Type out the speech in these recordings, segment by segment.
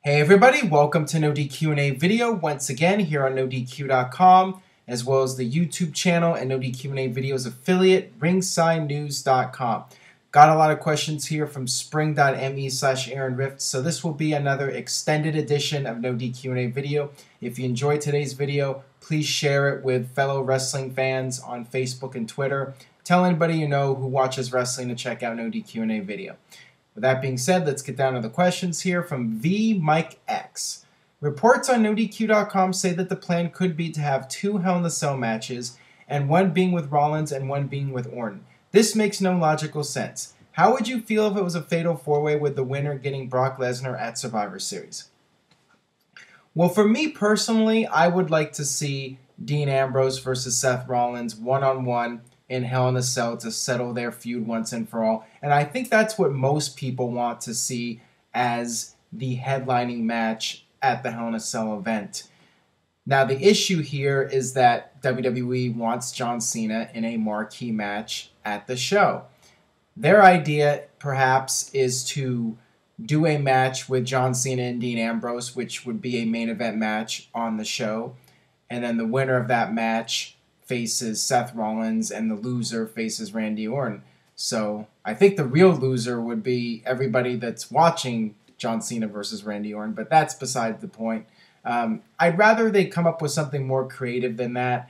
Hey everybody, welcome to NoDQ&A video once again here on NoDQ.com, as well as the YouTube channel and NoDQ&A videos affiliate, ringsidenews.com. Got a lot of questions here from spring.me/Aaron Rift, so this will be another extended edition of NoDQ&A video. If you enjoyed today's video, please share it with fellow wrestling fans on Facebook and Twitter. Tell anybody you know who watches wrestling to check out NoDQ&A video. With that being said, let's get down to the questions here from V Mike X. Reports on NoDQ.com say that the plan could be to have 2 Hell in a Cell matches, and one being with Rollins and one being with Orton. This makes no logical sense. How would you feel if it was a fatal 4-way with the winner getting Brock Lesnar at Survivor Series? Well, for me personally, I would like to see Dean Ambrose versus Seth Rollins one-on-one in Hell in a Cell to settle their feud once and for all. And I think that's what most people want to see as the headlining match at the Hell in a Cell event. Now, the issue here is that WWE wants John Cena in a marquee match at the show. Their idea, perhaps, is to do a match with John Cena and Dean Ambrose, which would be a main event match on the show. And then the winner of that match faces Seth Rollins, and the loser faces Randy Orton. So I think the real loser would be everybody that's watching John Cena versus Randy Orton, but that's beside the point. I'd rather they come up with something more creative than that.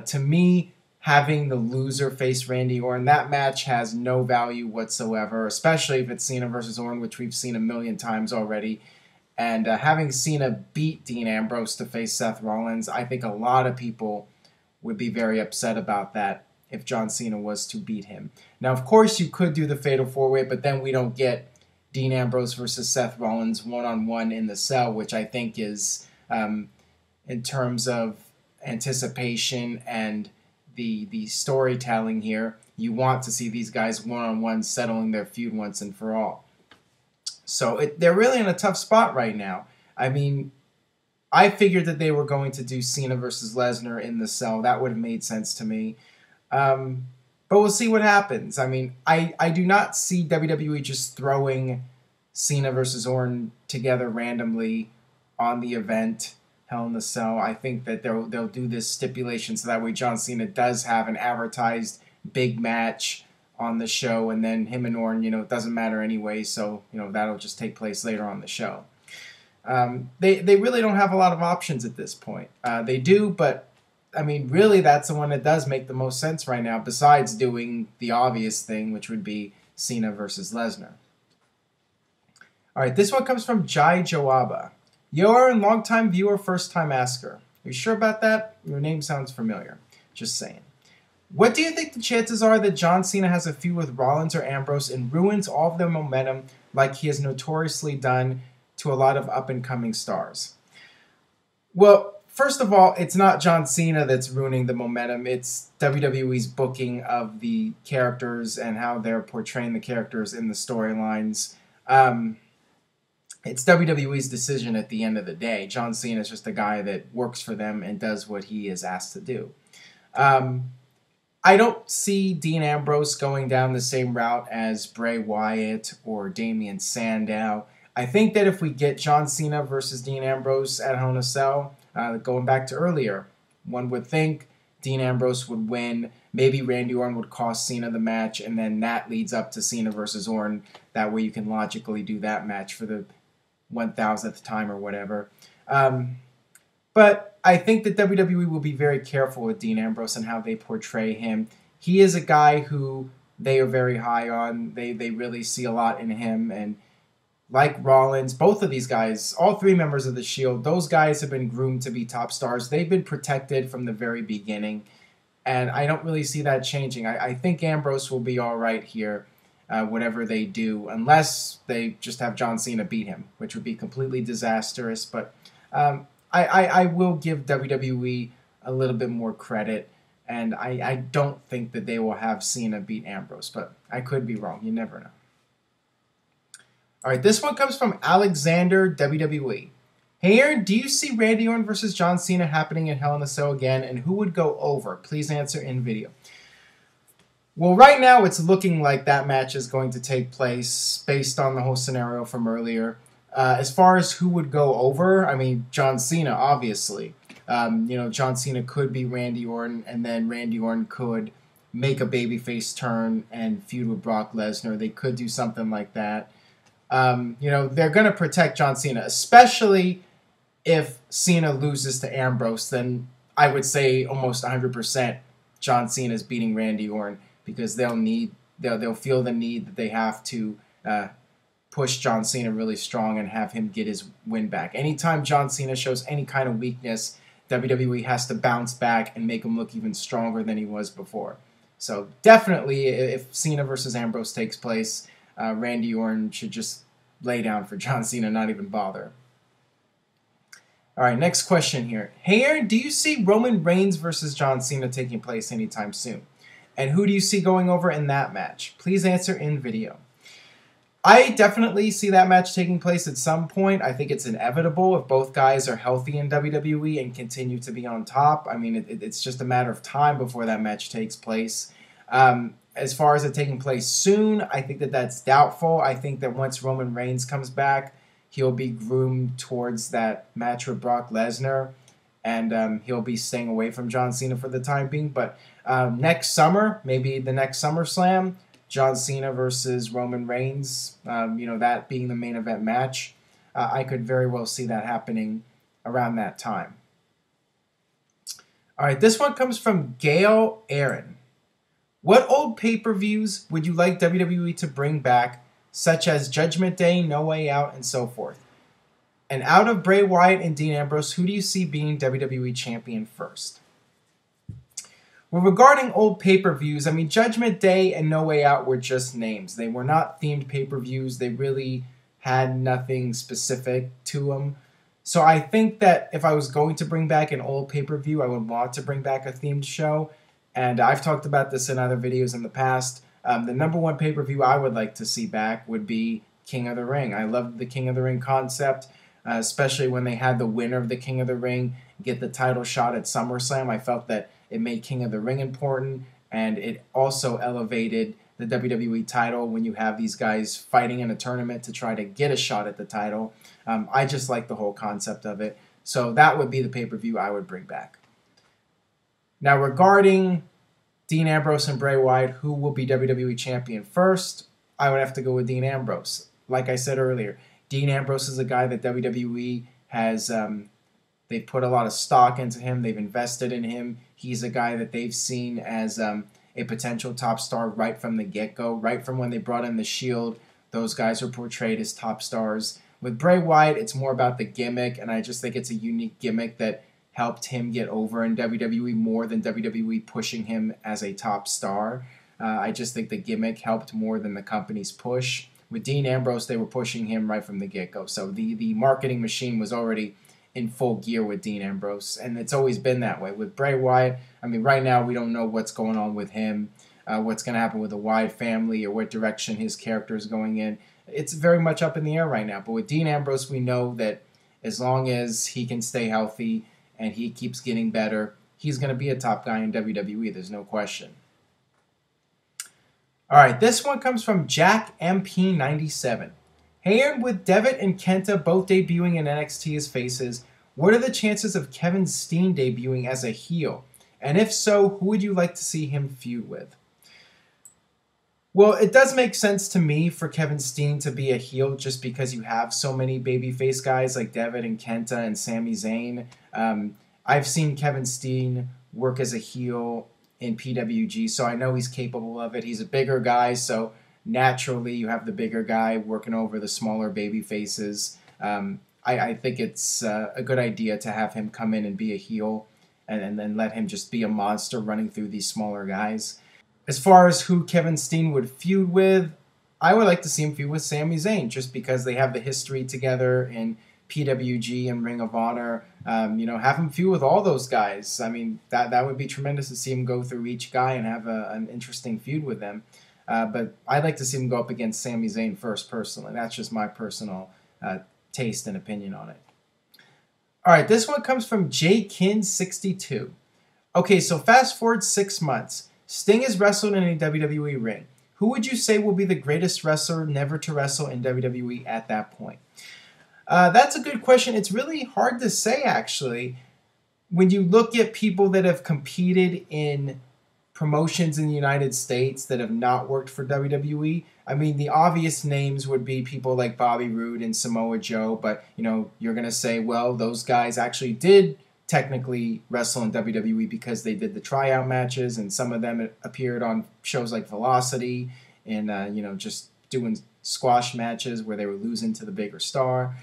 To me, having the loser face Randy Orton, that match has no value whatsoever, especially if it's Cena versus Orton, which we've seen a million times already. And having Cena beat Dean Ambrose to face Seth Rollins, I think a lot of people would be very upset about that if John Cena was to beat him. Now, of course, you could do the Fatal 4-Way, but then we don't get Dean Ambrose versus Seth Rollins one-on-one in the cell, which I think is, in terms of anticipation and the storytelling here, you want to see these guys one-on-one settling their feud once and for all. So they're really in a tough spot right now. I mean, I figured that they were going to do Cena versus Lesnar in the cell. That would have made sense to me. But we'll see what happens. I mean, I do not see WWE just throwing Cena versus Orton together randomly on the event Hell in the Cell. I think that they'll do this stipulation so that way John Cena does have an advertised big match on the show, and then him and Orton, it doesn't matter anyway, so, that'll just take place later on the show. They really don't have a lot of options at this point. They do, but, I mean, really that's the one that does make the most sense right now, besides doing the obvious thing, which would be Cena versus Lesnar. Alright, this one comes from Jai Joaba. Yo, Aaron, long-time viewer, first-time asker. Are you sure about that? Your name sounds familiar. Just saying. What do you think the chances are that John Cena has a feud with Rollins or Ambrose and ruins all of their momentum like he has notoriously done to a lot of up-and-coming stars? Well, first of all, it's not John Cena that's ruining the momentum. It's WWE's booking of the characters and how they're portraying the characters in the storylines. It's WWE's decision at the end of the day. John Cena is just a guy that works for them and does what he is asked to do. I don't see Dean Ambrose going down the same route as Bray Wyatt or Damian Sandow. I think that if we get John Cena versus Dean Ambrose at Hell in a Cell, going back to earlier, one would think Dean Ambrose would win. Maybe Randy Orton would cost Cena the match, and then that leads up to Cena versus Orton. That way you can logically do that match for the 1,000th time or whatever. But I think that WWE will be very careful with Dean Ambrose and how they portray him. He is a guy who they are very high on. They really see a lot in him, and like Rollins, both of these guys, all 3 members of the Shield, those guys have been groomed to be top stars. They've been protected from the very beginning, and I don't really see that changing. I think Ambrose will be all right here, whatever they do, unless they just have John Cena beat him, which would be completely disastrous. But I will give WWE a little bit more credit, and I don't think that they will have Cena beat Ambrose, but I could be wrong. You never know. All right, this one comes from Alexander WWE. Hey Aaron, do you see Randy Orton versus John Cena happening in Hell in a Cell again, and who would go over? Please answer in video. Well, right now it's looking like that match is going to take place based on the whole scenario from earlier. As far as who would go over, I mean, John Cena, obviously. John Cena could be Randy Orton, and then Randy Orton could make a babyface turn and feud with Brock Lesnar. They could do something like that. They're going to protect John Cena, especially if Cena loses to Ambrose. Then I would say almost 100% John Cena is beating Randy Orton, because they'll feel the need that they have to push John Cena really strong and have him get his win back. Anytime John Cena shows any kind of weakness, WWE has to bounce back and make him look even stronger than he was before. So definitely, if Cena versus Ambrose takes place, Randy Orton should just lay down for John Cena, not even bother. All right, next question here. Hey, Aaron, do you see Roman Reigns versus John Cena taking place anytime soon? And who do you see going over in that match? Please answer in video. I definitely see that match taking place at some point. I think it's inevitable if both guys are healthy in WWE and continue to be on top. I mean, it's just a matter of time before that match takes place. As far as it taking place soon, I think that's doubtful. I think that once Roman Reigns comes back, he'll be groomed towards that match with Brock Lesnar, and he'll be staying away from John Cena for the time being. But next summer, maybe the next SummerSlam, John Cena versus Roman Reigns, that being the main event match, I could very well see that happening around that time. All right, this one comes from Gail Aaron. What old pay-per-views would you like WWE to bring back, such as Judgment Day, No Way Out, and so forth? And out of Bray Wyatt and Dean Ambrose, who do you see being WWE Champion first? Well, regarding old pay-per-views, I mean, Judgment Day and No Way Out were just names. They were not themed pay-per-views. They really had nothing specific to them. So I think that if I was going to bring back an old pay-per-view, I would want to bring back a themed show. And I've talked about this in other videos in the past. The number one pay-per-view I would like to see back would be King of the Ring. I loved the King of the Ring concept, especially when they had the winner of the King of the Ring get the title shot at SummerSlam. I felt that it made King of the Ring important, and it also elevated the WWE title when you have these guys fighting in a tournament to try to get a shot at the title. I just like the whole concept of it. So that would be the pay-per-view I would bring back. Now, regarding Dean Ambrose and Bray Wyatt, who will be WWE Champion first, I would have to go with Dean Ambrose. Like I said earlier, Dean Ambrose is a guy that WWE has they've put a lot of stock into him. They've invested in him. He's a guy that they've seen as a potential top star right from the get-go. Right from when they brought in the Shield, those guys were portrayed as top stars. With Bray Wyatt, it's more about the gimmick, and I just think it's a unique gimmick that helped him get over in WWE more than WWE pushing him as a top star. I just think the gimmick helped more than the company's push. With Dean Ambrose, they were pushing him right from the get-go. So the marketing machine was already in full gear with Dean Ambrose, and it's always been that way. With Bray Wyatt, I mean, right now we don't know what's going on with him, what's going to happen with the Wyatt family, or what direction his character is going in. It's very much up in the air right now. But with Dean Ambrose, we know that as long as he can stay healthy and he keeps getting better, he's going to be a top guy in WWE. There's no question. All right, this one comes from Jack MP97. Hey, Aaron, with Devitt and Kenta both debuting in NXT as faces, what are the chances of Kevin Steen debuting as a heel? And if so, who would you like to see him feud with? Well, it does make sense to me for Kevin Steen to be a heel just because you have so many babyface guys like Devitt and Kenta and Sami Zayn. I've seen Kevin Steen work as a heel in PWG, so I know he's capable of it. He's a bigger guy, so naturally you have the bigger guy working over the smaller baby faces. I think it's a good idea to have him come in and be a heel and then let him just be a monster running through these smaller guys. As far as who Kevin Steen would feud with, I would like to see him feud with Sami Zayn just because they have the history together in PWG and Ring of Honor. Have him feud with all those guys. I mean, that would be tremendous to see him go through each guy and have an interesting feud with them. But I'd like to see him go up against Sami Zayn first, personally. That's just my personal taste and opinion on it. All right, this one comes from JKin62. Okay, so fast forward 6 months. Sting has wrestled in a WWE ring. Who would you say will be the greatest wrestler never to wrestle in WWE at that point? That's a good question. It's really hard to say, actually. When you look at people that have competed in promotions in the United States that have not worked for WWE, I mean, the obvious names would be people like Bobby Roode and Samoa Joe, but, you know, you're going to say, well, those guys actually did technically wrestle in WWE because they did the tryout matches, and some of them appeared on shows like Velocity and, you know, just doing squash matches where they were losing to the bigger star.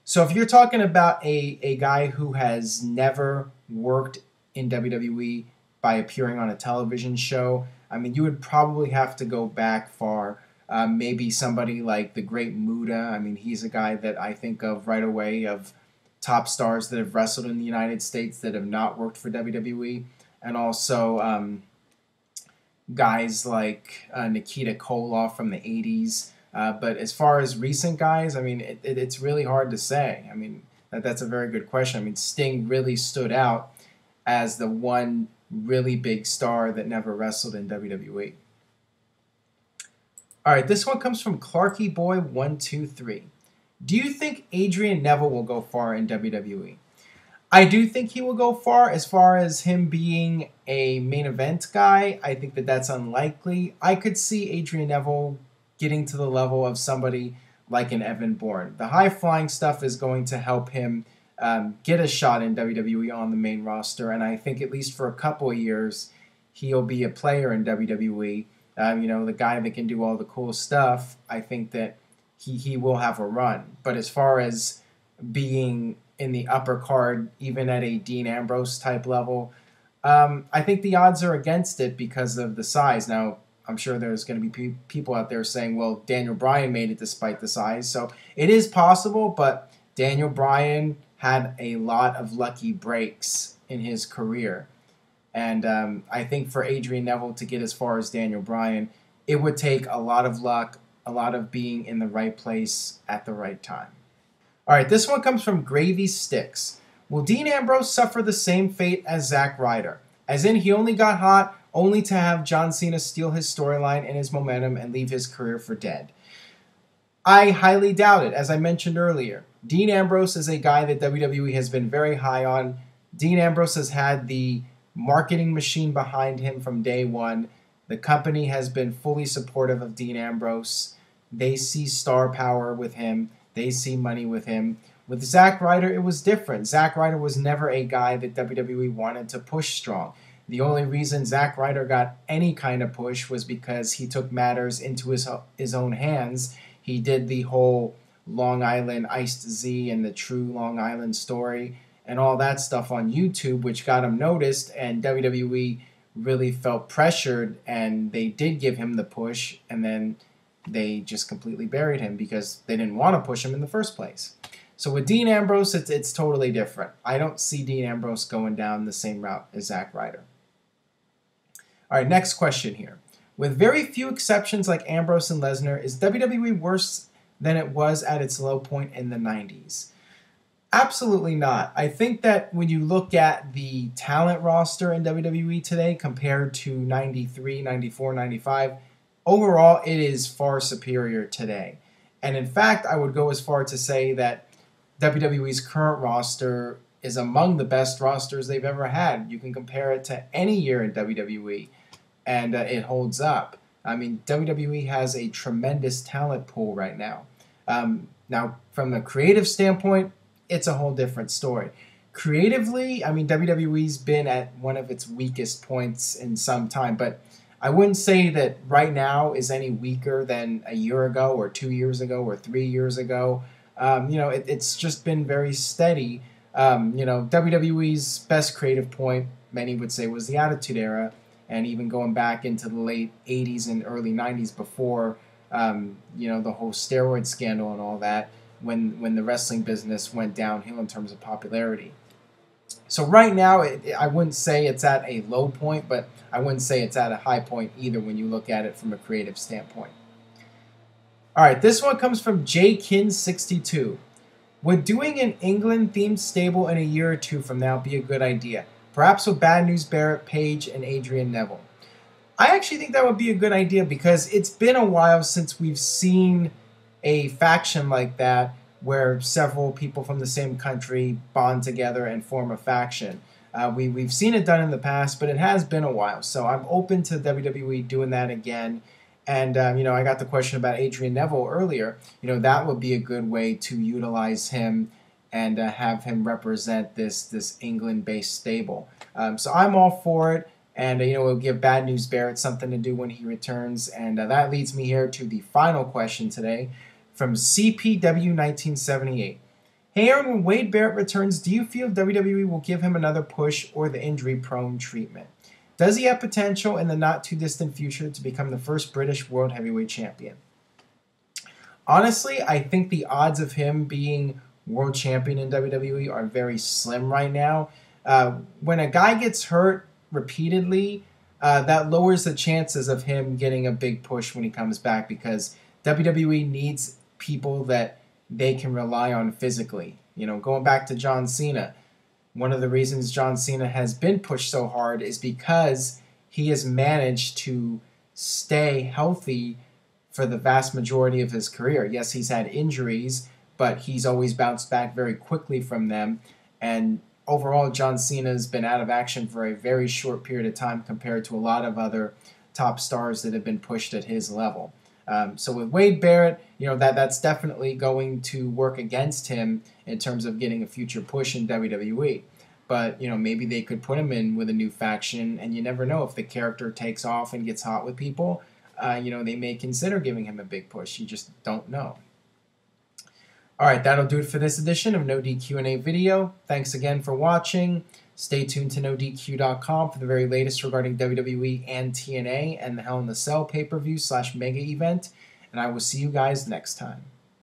So if you're talking about a guy who has never worked in WWE by appearing on a television show, I mean, you would probably have to go back far. Maybe somebody like the Great Muta. I mean, he's a guy that I think of right away of top stars that have wrestled in the United States that have not worked for WWE. And also guys like Nikita Koloff from the 80s. But as far as recent guys, I mean, it's really hard to say. I mean, that's a very good question. I mean, Sting really stood out as the one really big star that never wrestled in WWE. All right, this one comes from Clarky Boy 123. Do you think Adrian Neville will go far in WWE? I do think he will go far. As him being a main event guy, I think that that's unlikely. I could see Adrian Neville getting to the level of somebody like an Evan Bourne. The high-flying stuff is going to help him get a shot in WWE on the main roster, and I think at least for a couple of years, he'll be a player in WWE. You know, the guy that can do all the cool stuff, I think that he will have a run. But as far as being in the upper card, even at a Dean Ambrose type level, I think the odds are against it because of the size. Now, I'm sure there's going to be people out there saying, well, Daniel Bryan made it despite the size. So it is possible, but Daniel Bryan had a lot of lucky breaks in his career. And I think for Adrian Neville to get as far as Daniel Bryan, it would take a lot of luck, a lot of being in the right place at the right time. All right, this one comes from Gravy Sticks. Will Dean Ambrose suffer the same fate as Zack Ryder? As in, he only got hot only to have John Cena steal his storyline and his momentum and leave his career for dead. I highly doubt it. As I mentioned earlier, Dean Ambrose is a guy that WWE has been very high on. Dean Ambrose has had the marketing machine behind him from day one. The company has been fully supportive of Dean Ambrose. They see star power with him. They see money with him. With Zack Ryder, it was different. Zack Ryder was never a guy that WWE wanted to push strong. The only reason Zack Ryder got any kind of push was because he took matters into his own hands. He did the whole Long Island Iced Z and the true Long Island story and all that stuff on YouTube, which got him noticed, and WWE really felt pressured, and they did give him the push, and then they just completely buried him because they didn't want to push him in the first place. So with Dean Ambrose, it's totally different. I don't see Dean Ambrose going down the same route as Zack Ryder. All right, next question here. With very few exceptions like Ambrose and Lesnar, is WWE worse than it was at its low point in the 90s? Absolutely not. I think that when you look at the talent roster in WWE today compared to 93, 94, 95, overall it is far superior today. And in fact, I would go as far to say that WWE's current roster is among the best rosters they've ever had. You can compare it to any year in WWE, and it holds up. I mean, WWE has a tremendous talent pool right now. Now, from the creative standpoint, it's a whole different story. Creatively, I mean, WWE's been at one of its weakest points in some time, but I wouldn't say that right now is any weaker than a year ago or 2 years ago or 3 years ago. It's just been very steady. WWE's best creative point, many would say, was the Attitude Era, and even going back into the late 80s and early 90s before, the whole steroid scandal and all that, when the wrestling business went downhill in terms of popularity. So right now, I wouldn't say it's at a low point, but I wouldn't say it's at a high point either when you look at it from a creative standpoint. All right, this one comes from JKin62. Would doing an England-themed stable in a year or two from now be a good idea? Perhaps with Bad News Barrett, Paige, and Adrian Neville. I actually think that would be a good idea because it's been a while since we've seen a faction like that where several people from the same country bond together and form a faction. We've seen it done in the past, but it has been a while. So I'm open to WWE doing that again. And, I got the question about Adrian Neville earlier. That would be a good way to utilize him and have him represent this England-based stable. So I'm all for it. And, it'll give Bad News Barrett something to do when he returns. And that leads me here to the final question today from CPW1978. Hey Aaron, when Wade Barrett returns, do you feel WWE will give him another push or the injury-prone treatment? Does he have potential in the not-too-distant future to become the first British World Heavyweight Champion? Honestly, I think the odds of him being World Champion in WWE are very slim right now. When a guy gets hurt repeatedly, that lowers the chances of him getting a big push when he comes back, because WWE needs people that they can rely on physically. Going back to John Cena, one of the reasons John Cena has been pushed so hard is because he has managed to stay healthy for the vast majority of his career. Yes, he's had injuries, but he's always bounced back very quickly from them. And overall, John Cena has been out of action for a very short period of time compared to a lot of other top stars that have been pushed at his level. So with Wade Barrett, that's definitely going to work against him in terms of getting a future push in WWE. But, maybe they could put him in with a new faction, and you never know if the character takes off and gets hot with people. They may consider giving him a big push. You just don't know. All right, that'll do it for this edition of NoDQ&A video. Thanks again for watching. Stay tuned to NoDQ.com for the very latest regarding WWE and TNA and the Hell in the Cell pay-per-view /mega event. And I will see you guys next time.